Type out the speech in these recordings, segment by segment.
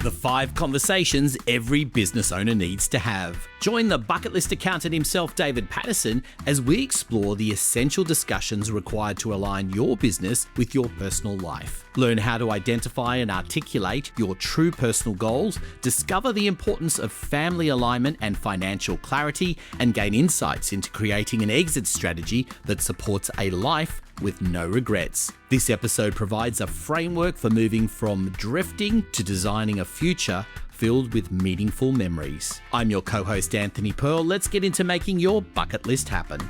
The 5 conversations every business owner needs to have. Join the bucket list accountant himself, David Patterson, as we explore the essential discussions required to align your business with your personal life. Learn how to identify and articulate your true personal goals, discover the importance of family alignment and financial clarity, and gain insights into creating an exit strategy that supports a life with no regrets. This episode provides a framework for moving from drifting to designing a future filled with meaningful memories. I'm your co-host Anthony Pearl. Let's get into making your bucket list happen.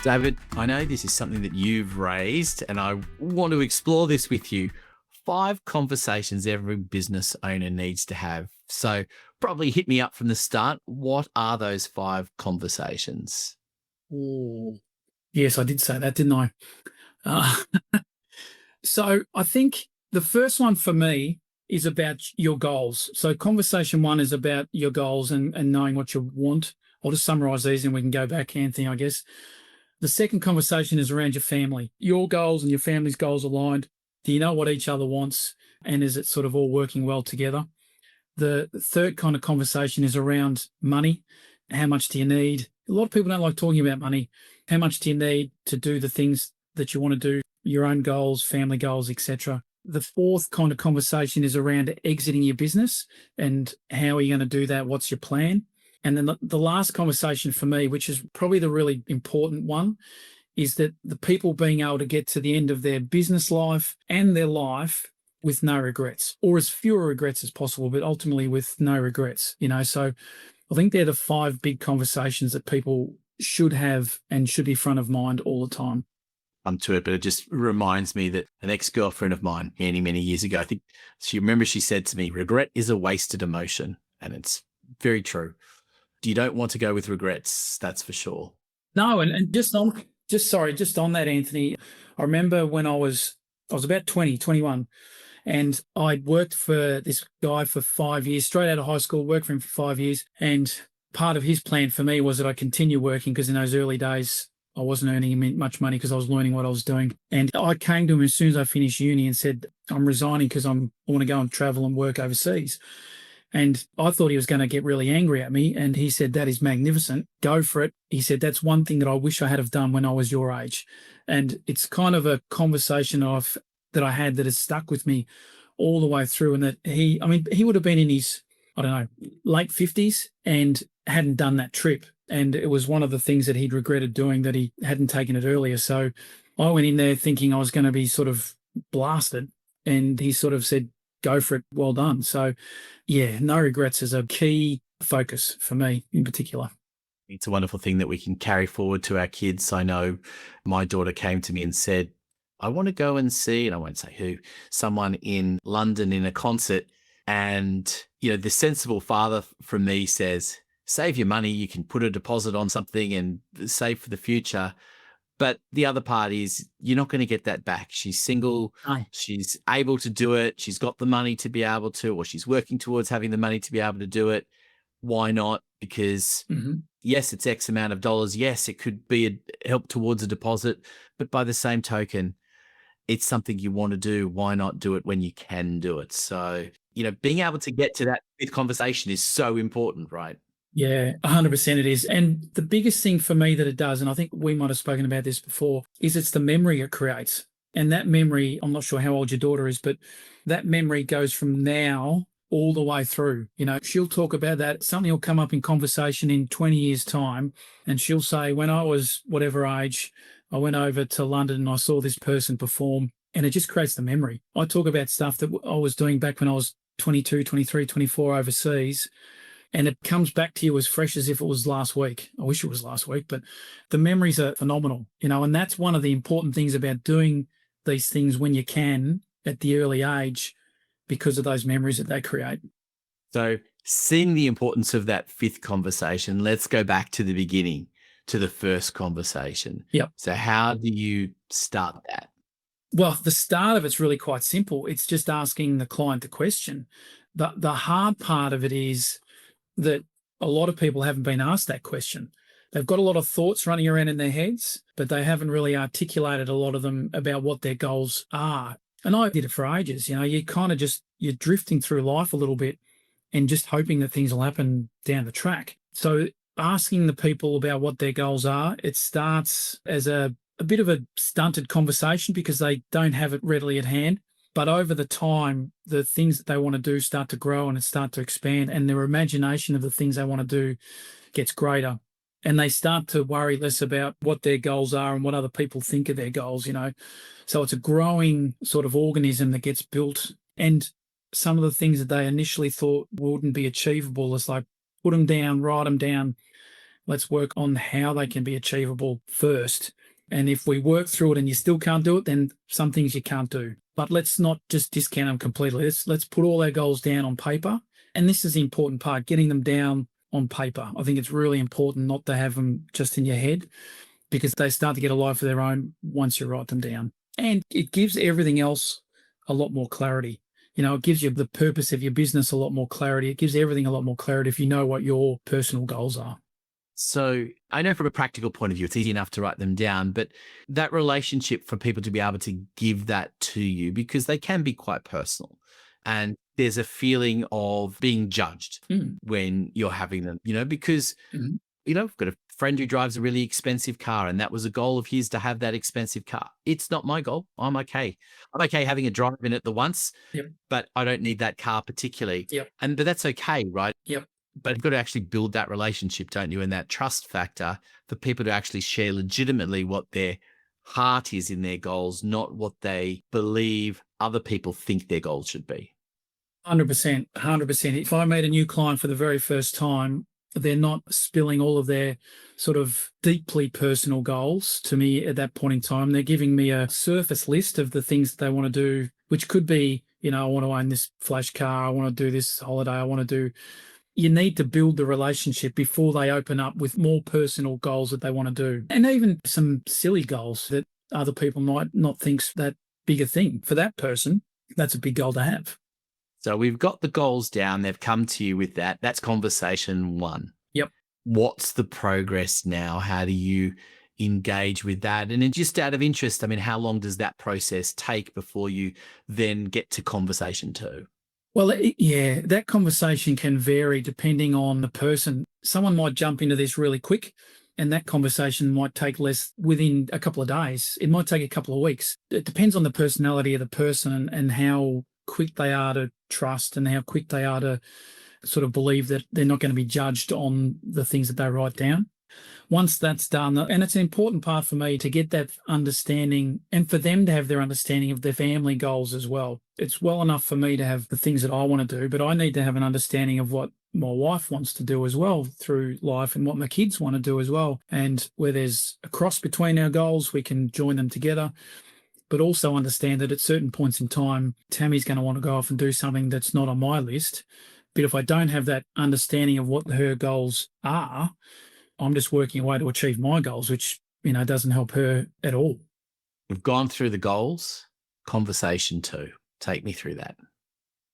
David, I know this is something that you've raised and I want to explore this with you. 5 conversations every business owner needs to have. So probably hit me up from the start. What are those 5 conversations? Oh, yes, I did say that, didn't I? So I think the first one for me is about your goals. So conversation 1 is about your goals and knowing what you want. I'll just summarize these and we can go back, Anthony, I guess. The second conversation is around your family. Your goals and your family's goals aligned. Do you know what each other wants? And is it sort of all working well together? The third kind of conversation is around money. How much do you need? A lot of people don't like talking about money. How much do you need to do the things that you want to do, your own goals, family goals, etc. The fourth kind of conversation is around exiting your business and how are you going to do that? What's your plan? And then the last conversation for me, which is probably the really important one, is that the people being able to get to the end of their business life and their life with no regrets, or as fewer regrets as possible, but ultimately with no regrets, So I think they're the 5 big conversations that people should have and should be front of mind all the time. I'm to it, but it just reminds me that an ex-girlfriend of mine many, many years ago, I think she said to me, regret is a wasted emotion. And it's very true. You don't want to go with regrets, that's for sure. No, and just on that, Anthony, I remember when I was about 20, 21, and I'd worked for this guy for 5 years, straight out of high school, worked for him for 5 years. And part of his plan for me was that I continue working because in those early days, I wasn't earning much money because I was learning what I was doing. And I came to him as soon as I finished uni and said, I'm resigning because I want to go and travel and work overseas. And I thought he was going to get really angry at me. And he said, that is magnificent. Go for it. He said, that's one thing that I wish I had have done when I was your age. And it's kind of a conversation that I had that has stuck with me all the way through. And that he would have been in his, late 50s and hadn't done that trip. And it was one of the things that he'd regretted doing, that he hadn't taken it earlier. So I went in there thinking I was going to be sort of blasted. And he sort of said, go for it. Well done. So yeah, no regrets is a key focus for me in particular. It's a wonderful thing that we can carry forward to our kids. I know my daughter came to me and said, I want to go and see, and I won't say who, someone in London in a concert. And, the sensible father from me says, save your money. You can put a deposit on something and save for the future. But the other part is you're not going to get that back. She's single. Aye. She's able to do it. She's got the money to be able to, or she's working towards having the money to be able to do it. Why not? Because yes, it's X amount of dollars. Yes, it could be a help towards a deposit. But by the same token, it's something you want to do. Why not do it when you can do it? So, being able to get to that 5th conversation is so important, right? Yeah, 100% it is. And the biggest thing for me that it does, and I think we might have spoken about this before, is it's the memory it creates. And that memory, I'm not sure how old your daughter is, but that memory goes from now all the way through. She'll talk about that. Something will come up in conversation in 20 years' time, and she'll say, when I was whatever age, I went over to London and I saw this person perform, and it just creates the memory. I talk about stuff that I was doing back when I was 22, 23, 24 overseas, and it comes back to you as fresh as if it was last week. I wish it was last week, but the memories are phenomenal, and that's one of the important things about doing these things when you can at the early age, because of those memories that they create. So seeing the importance of that 5th conversation, let's go back to the beginning, to the first conversation. Yep. So how do you start that? Well, the start of it's really quite simple. It's just asking the client the question. The hard part of it is that a lot of people haven't been asked that question. They've got a lot of thoughts running around in their heads, but they haven't really articulated a lot of them about what their goals are. And I did it for ages. You kind of you're drifting through life a little bit and just hoping that things will happen down the track. So asking the people about what their goals are, it starts as a bit of a stunted conversation because they don't have it readily at hand. But over the time, the things that they want to do start to grow and start to expand, and their imagination of the things they want to do gets greater. And they start to worry less about what their goals are and what other people think of their goals. So it's a growing sort of organism that gets built. And some of the things that they initially thought wouldn't be achievable is like put them down, write them down. Let's work on how they can be achievable first. And if we work through it and you still can't do it, then some things you can't do. But let's not just discount them completely. Let's put all our goals down on paper. And this is the important part, getting them down on paper. I think it's really important not to have them just in your head because they start to get a life of their own once you write them down. And it gives everything else a lot more clarity. It gives you the purpose of your business a lot more clarity. It gives everything a lot more clarity if you know what your personal goals are. So I know from a practical point of view, it's easy enough to write them down, but that relationship for people to be able to give that to you, because they can be quite personal. And there's a feeling of being judged when you're having them, because, I've got a friend who drives a really expensive car and that was a goal of his to have that expensive car. It's not my goal. I'm okay. I'm okay having a drive in it the once, but I don't need that car particularly. But that's okay, right? But you've got to actually build that relationship, don't you? And that trust factor for people to actually share legitimately what their heart is in their goals, not what they believe other people think their goals should be. 100%, 100%. If I meet a new client for the very first time, they're not spilling all of their sort of deeply personal goals to me at that point in time. They're giving me a surface list of the things that they want to do, which could be, I want to own this flash car, I want to do this holiday, I want to do. You need to build the relationship before they open up with more personal goals that they want to do. And even some silly goals that other people might not think's that big a thing. For that person, that's a big goal to have. So we've got the goals down. They've come to you with that. That's conversation one. Yep. What's the progress now? How do you engage with that? And then just out of interest, how long does that process take before you then get to conversation two? Well, that conversation can vary depending on the person. Someone might jump into this really quick and that conversation might take less within a couple of days. It might take a couple of weeks. It depends on the personality of the person and how quick they are to trust and how quick they are to sort of believe that they're not going to be judged on the things that they write down. Once that's done, and it's an important part for me to get that understanding and for them to have their understanding of their family goals as well. It's well enough for me to have the things that I want to do, but I need to have an understanding of what my wife wants to do as well through life and what my kids want to do as well. And where there's a cross between our goals, we can join them together, but also understand that at certain points in time, Tammy's going to want to go off and do something that's not on my list. But if I don't have that understanding of what her goals are, I'm just working a way to achieve my goals, which, doesn't help her at all. We've gone through the goals. Conversation two. Take me through that.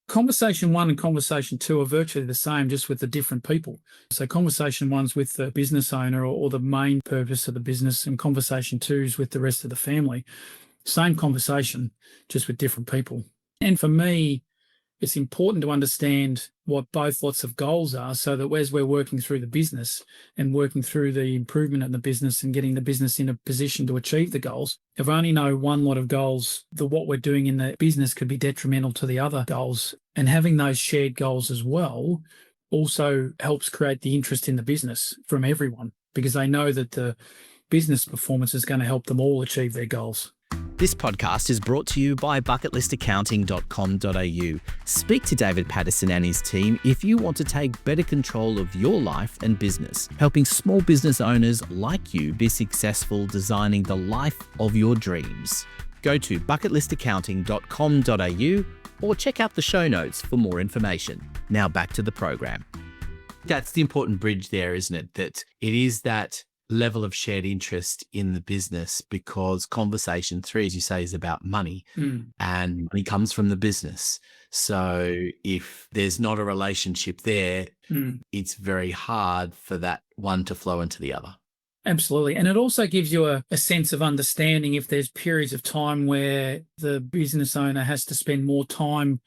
Conversation one and conversation two are virtually the same, just with the different people. So conversation one's with the business owner or the main purpose of the business, and conversation two's with the rest of the family. Same conversation, just with different people. And for me, it's important to understand what both lots of goals are so that as we're working through the business and working through the improvement in the business and getting the business in a position to achieve the goals, if I only know one lot of goals, what we're doing in the business could be detrimental to the other goals. And having those shared goals as well also helps create the interest in the business from everyone because they know that the business performance is going to help them all achieve their goals. This podcast is brought to you by bucketlistacounting.com.au. Speak to David Patterson and his team if you want to take better control of your life and business, helping small business owners like you be successful designing the life of your dreams. Go to bucketlistacounting.com.au or check out the show notes for more information. Now back to the program. That's the important bridge there, isn't it? That it is that level of shared interest in the business, because conversation three, as you say, is about money and money comes from the business. So if there's not a relationship there, it's very hard for that one to flow into the other. Absolutely. And it also gives you a sense of understanding if there's periods of time where the business owner has to spend more time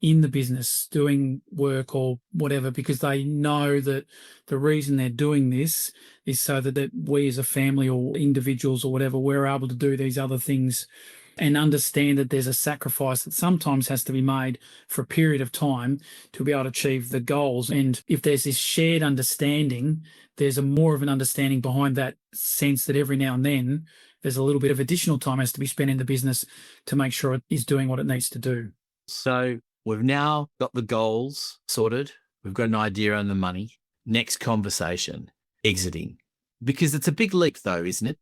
in the business doing work or whatever, because they know that the reason they're doing this is so that we as a family or individuals or whatever, we're able to do these other things and understand that there's a sacrifice that sometimes has to be made for a period of time to be able to achieve the goals. And if there's this shared understanding, there's a more of an understanding behind that sense that every now and then there's a little bit of additional time has to be spent in the business to make sure it is doing what it needs to do. So we've now got the goals sorted. We've got an idea on the money. Next conversation, exiting. Because it's a big leap though, isn't it?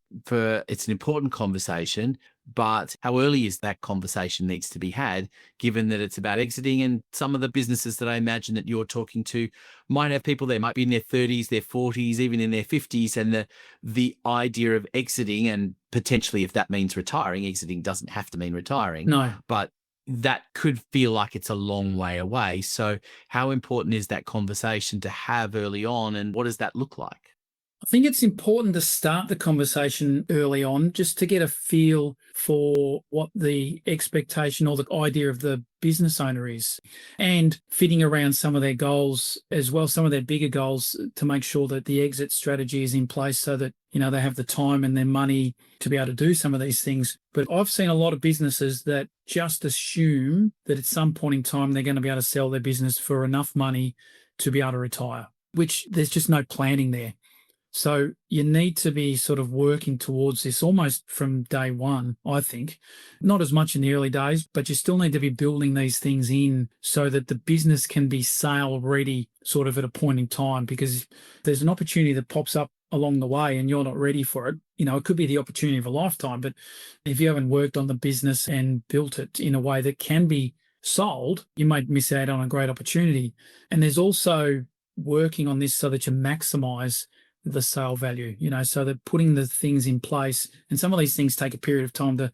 It's an important conversation, but how early is that conversation needs to be had, given that it's about exiting? And some of the businesses that I imagine that you're talking to might have people there, might be in their 30s, their 40s, even in their 50s. And the idea of exiting, and potentially if that means retiring, exiting doesn't have to mean retiring, No. but that could feel like it's a long way away. So how important is that conversation to have early on, and what does that look like? I think it's important to start the conversation early on just to get a feel for what the expectation or the idea of the business owner is, and fitting around some of their goals as well, some of their bigger goals, to make sure that the exit strategy is in place so that, they have the time and their money to be able to do some of these things. But I've seen a lot of businesses that just assume that at some point in time they're going to be able to sell their business for enough money to be able to retire, which there's just no planning there. So you need to be sort of working towards this almost from day one, I think. Not as much in the early days, but you still need to be building these things in so that the business can be sale ready sort of at a point in time, because there's an opportunity that pops up along the way and you're not ready for it. It could be the opportunity of a lifetime, but if you haven't worked on the business and built it in a way that can be sold, you might miss out on a great opportunity. And there's also working on this so that you maximize the sale value, so that putting the things in place, and some of these things take a period of time to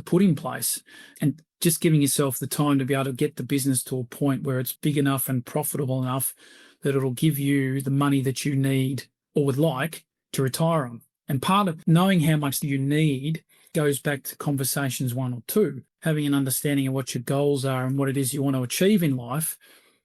put in place, and just giving yourself the time to be able to get the business to a point where it's big enough and profitable enough that it'll give you the money that you need or would like to retire on. And part of knowing how much you need goes back to conversations 1 or 2, having an understanding of what your goals are and what it is you want to achieve in life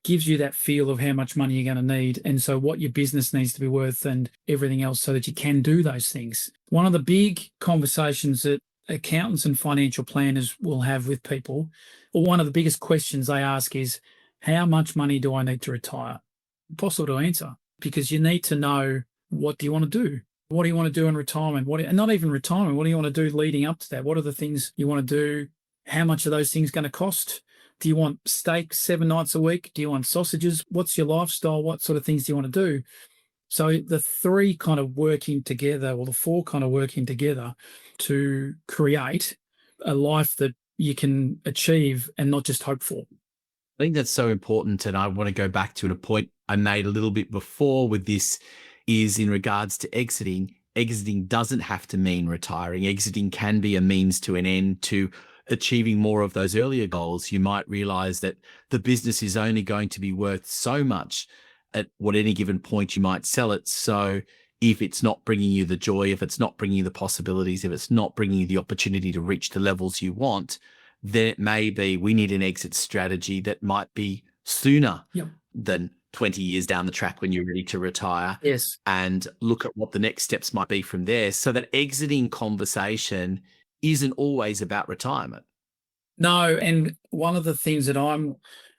gives you that feel of how much money you're going to need, and so what your business needs to be worth and everything else, so that you can do those things. One of the big conversations that accountants and financial planners will have with people, or one of the biggest questions they ask is, how much money do I need to retire? Impossible to answer, because you need to know, what do you want to do? What do you want to do in retirement? And not even retirement, what do you want to do leading up to that? What are the things you want to do? How much are those things going to cost? Do you want steak 7 nights a week? Do you want sausages? What's your lifestyle? What sort of things do you want to do? So the 3 kind of working together, or the 4 kind of working together to create a life that you can achieve and not just hope for. I think that's so important. And I want to go back to a point I made a little bit before with this, is in regards to exiting. Exiting doesn't have to mean retiring. Exiting can be a means to an end, to achieving more of those earlier goals. You might realize that the business is only going to be worth so much at what any given point you might sell it. So if it's not bringing you the joy, if it's not bringing you the possibilities, if it's not bringing you the opportunity to reach the levels you want, then it may be we need an exit strategy that might be sooner than 20 years down the track when you're ready to retire. Yes. And look at what the next steps might be from there, so that exiting conversation isn't always about retirement. No, and one of the things that I'm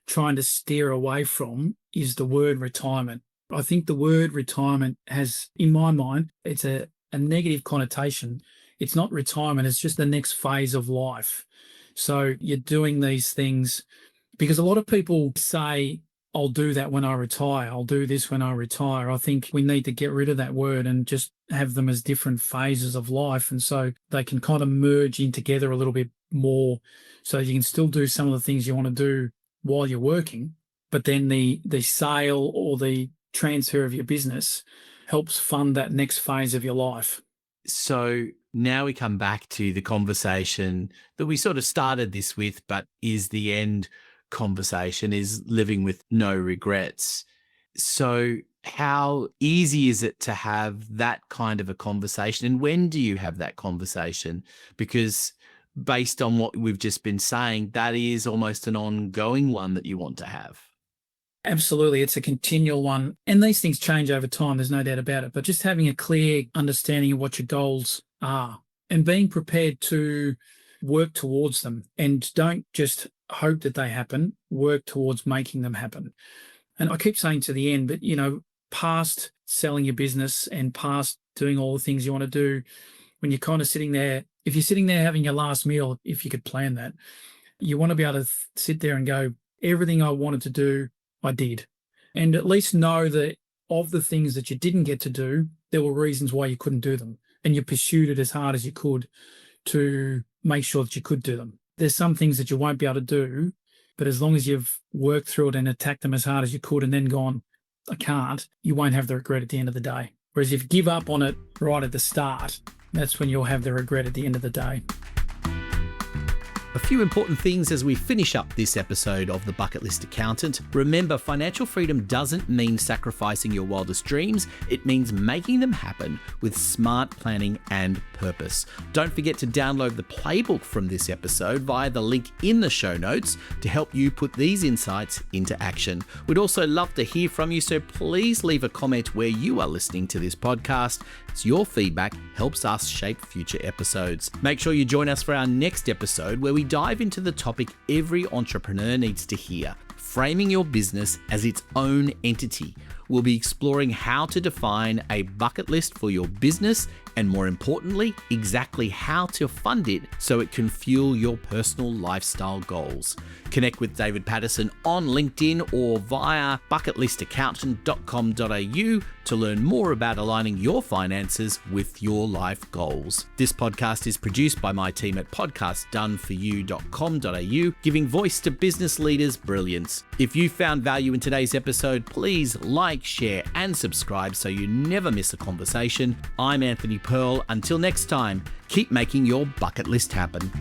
trying to steer away from is the word retirement. I think the word retirement has, in my mind, it's a negative connotation. It's not retirement, it's just the next phase of life. So you're doing these things because a lot of people say, I'll do that when I retire. I'll do this when I retire. I think we need to get rid of that word and just have them as different phases of life. And so they can kind of merge in together a little bit more, so you can still do some of the things you want to do while you're working, but then the sale or the transfer of your business helps fund that next phase of your life. So now we come back to the conversation that we sort of started this with, but is the end conversation, is living with no regrets. So How easy is it to have that kind of a conversation? And when do you have that conversation? Because based on what we've just been saying, that is almost an ongoing one that you want to have. Absolutely. It's a continual one. And these things change over time. There's no doubt about it. But just having a clear understanding of what your goals are and being prepared to work towards them, and don't just hope that they happen, work towards making them happen. And I keep saying to the end, but past selling your business and past doing all the things you want to do, when you're kind of sitting there, if you're sitting there having your last meal, if you could plan that, you want to be able to sit there and go, everything I wanted to do, I did. And at least know that of the things that you didn't get to do, there were reasons why you couldn't do them. And you pursued it as hard as you could to make sure that you could do them. There's some things that you won't be able to do, but as long as you've worked through it and attacked them as hard as you could and then gone, I can't, you won't have the regret at the end of the day. Whereas if you give up on it right at the start, that's when you'll have the regret at the end of the day. A few important things as we finish up this episode of The Bucket List Accountant. Remember, financial freedom doesn't mean sacrificing your wildest dreams. It means making them happen with smart planning and purpose. Don't forget to download the playbook from this episode via the link in the show notes to help you put these insights into action. We'd also love to hear from you, so please leave a comment where you are listening to this podcast. It's your feedback helps us shape future episodes. Make sure you join us for our next episode where we dive into the topic every entrepreneur needs to hear: framing your business as its own entity. We'll be exploring how to define a bucket list for your business and, more importantly, exactly how to fund it so it can fuel your personal lifestyle goals. Connect with David Patterson on LinkedIn or via bucketlistakcountant.com.au to learn more about aligning your finances with your life goals. This podcast is produced by my team at podcastdoneforyou.com.au, giving voice to business leaders' brilliance. If you found value in today's episode, please like, share, and subscribe so you never miss a conversation. I'm Anthony Pearl. Until next time, keep making your bucket list happen.